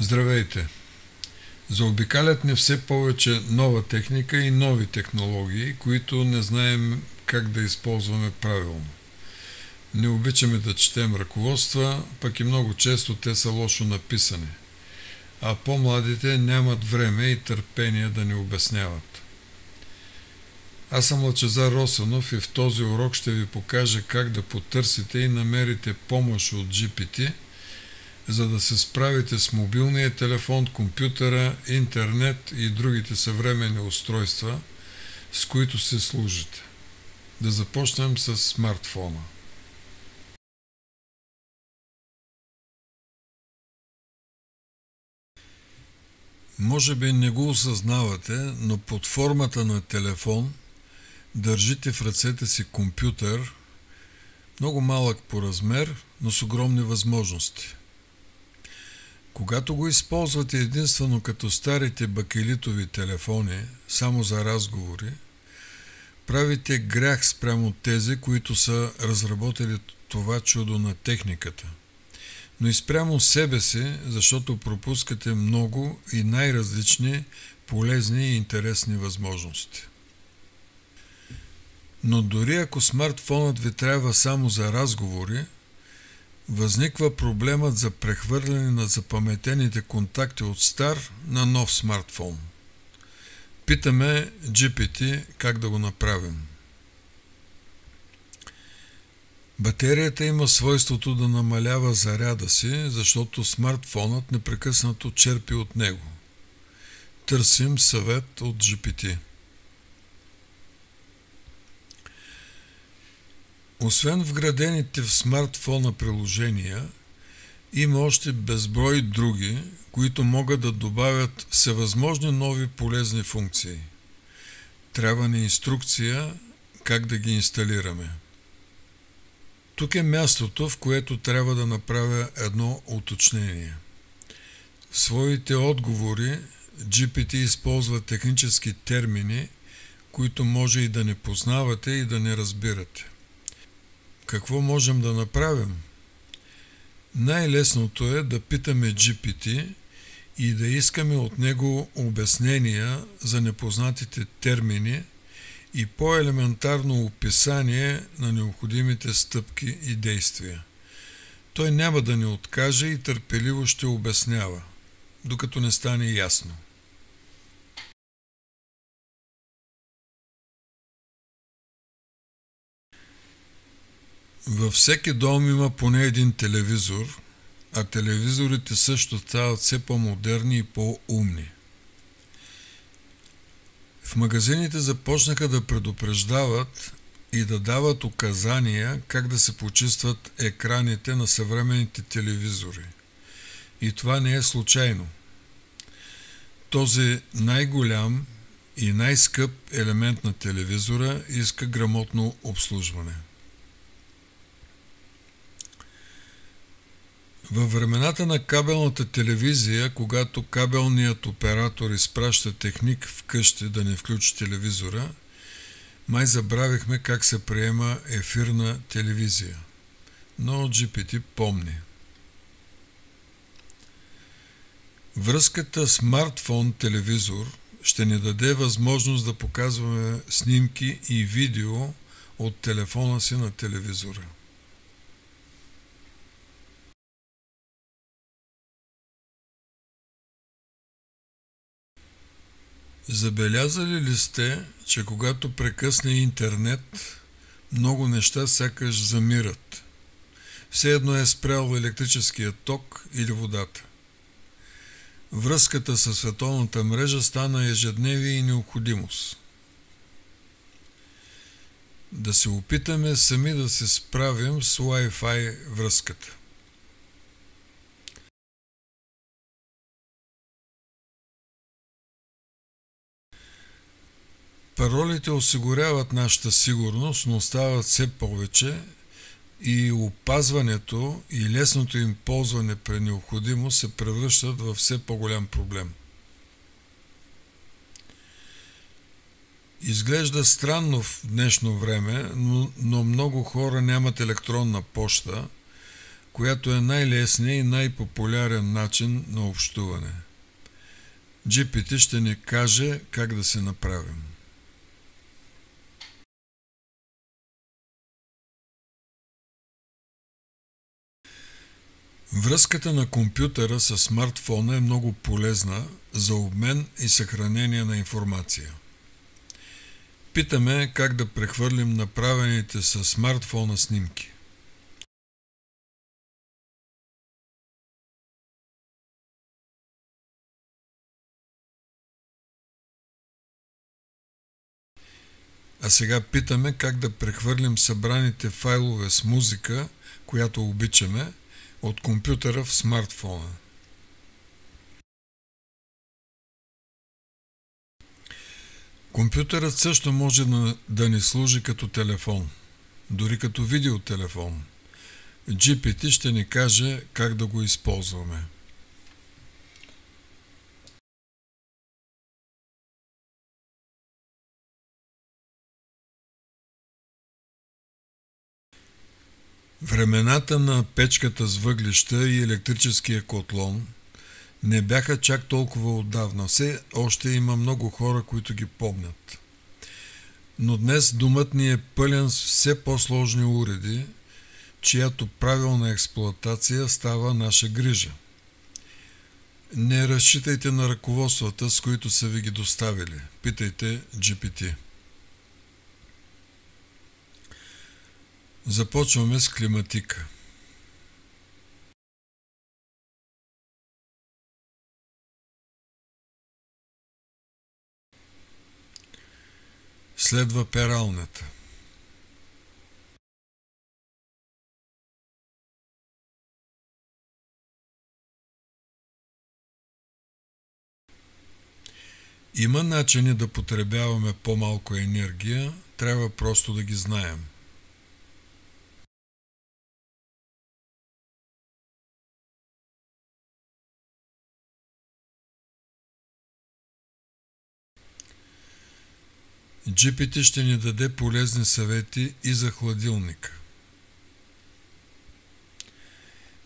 Здравейте! Заобикалят ни все повече нова техника и нови технологии, които не знаем как да използваме правилно. Не обичаме да четем ръководства, пък и много често те са лошо написани, а по-младите нямат време и търпение да ни обясняват. Аз съм Лъчезар Росанов и в този урок ще ви покажа как да потърсите и намерите помощ от GPT, за да се справите с мобилния телефон, компютъра, интернет и другите съвременни устройства, с които се служите. Да започнем с смартфона. Може би не го осъзнавате, но под формата на телефон държите в ръцете си компютър, много малък по размер, но с огромни възможности. Когато го използвате единствено като старите бакелитови телефони, само за разговори, правите грях спрямо тези, които са разработили това чудо на техниката. Но и спрямо себе си, защото пропускате много и най-различни полезни и интересни възможности. Но дори ако смартфонът ви трябва само за разговори, възниква проблемът за прехвърляне на запаметените контакти от стар на нов смартфон. Питаме GPT как да го направим. Батерията има свойството да намалява заряда си, защото смартфонът непрекъснато черпи от него. Търсим съвет от GPT. Освен вградените в смартфона приложения, има още безброй други, които могат да добавят всевъзможни нови полезни функции. Трябва ни инструкция как да ги инсталираме. Тук е мястото, в което трябва да направя едно уточнение. В своите отговори GPT използва технически термини, които може и да не познавате и да не разбирате. Какво можем да направим? Най-лесното е да питаме GPT и да искаме от него обяснения за непознатите термини и по-елементарно описание на необходимите стъпки и действия. Той няма да ни откаже и търпеливо ще обяснява, докато не стане ясно. Във всеки дом има поне един телевизор, а телевизорите също стават все по-модерни и по-умни. В магазините започнаха да предупреждават и да дават указания как да се почистват екраните на съвременните телевизори. И това не е случайно. Този най-голям и най-скъп елемент на телевизора иска грамотно обслужване. Във времената на кабелната телевизия, когато кабелният оператор изпраща техник вкъщи да не включи телевизора, май забравихме как се приема ефирна телевизия. Но GPT помни. Връзката смартфон-телевизор ще ни даде възможност да показваме снимки и видео от телефона си на телевизора. Забелязали ли сте, че когато прекъсне интернет, много неща сякаш замират? Все едно е спрял електрическия ток или водата. Връзката със световната мрежа стана ежедневие и необходимост. Да се опитаме сами да се справим с Wi-Fi връзката. Паролите осигуряват нашата сигурност, но стават все повече и опазването и лесното им ползване при необходимост се превръщат във все по-голям проблем. Изглежда странно в днешно време, но много хора нямат електронна поща, която е най-лесният и най-популярен начин на общуване. GPT ще ни каже как да се направим. Връзката на компютъра с смартфона е много полезна за обмен и съхранение на информация. Питаме как да прехвърлим направените с смартфона снимки. А сега питаме как да прехвърлим събраните файлове с музика, която обичаме, от компютъра в смартфона. Компютърът също може да ни служи като телефон, дори като видеотелефон. GPT ще ни каже как да го използваме. Времената на печката с въглища и електрическия котлон не бяха чак толкова отдавна. Все още има много хора, които ги помнят. Но днес домът ни е пълен с все по-сложни уреди, чиято правилна експлоатация става наша грижа. Не разчитайте на ръководствата, с които са ви ги доставили. Питайте GPT. Започваме с климатика. Следва пералнята. Има начини да потребяваме по-малко енергия, трябва просто да ги знаем. GPT ще ни даде полезни съвети и за хладилника.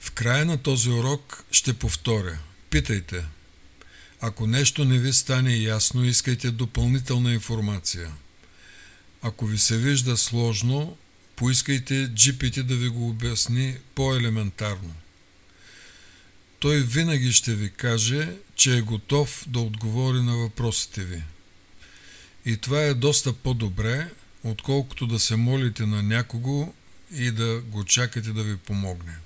В края на този урок ще повторя. Питайте. Ако нещо не ви стане ясно, искайте допълнителна информация. Ако ви се вижда сложно, поискайте GPT да ви го обясни по-елементарно. Той винаги ще ви каже, че е готов да отговори на въпросите ви. И това е доста по-добре, отколкото да се молите на някого и да го чакате да ви помогне.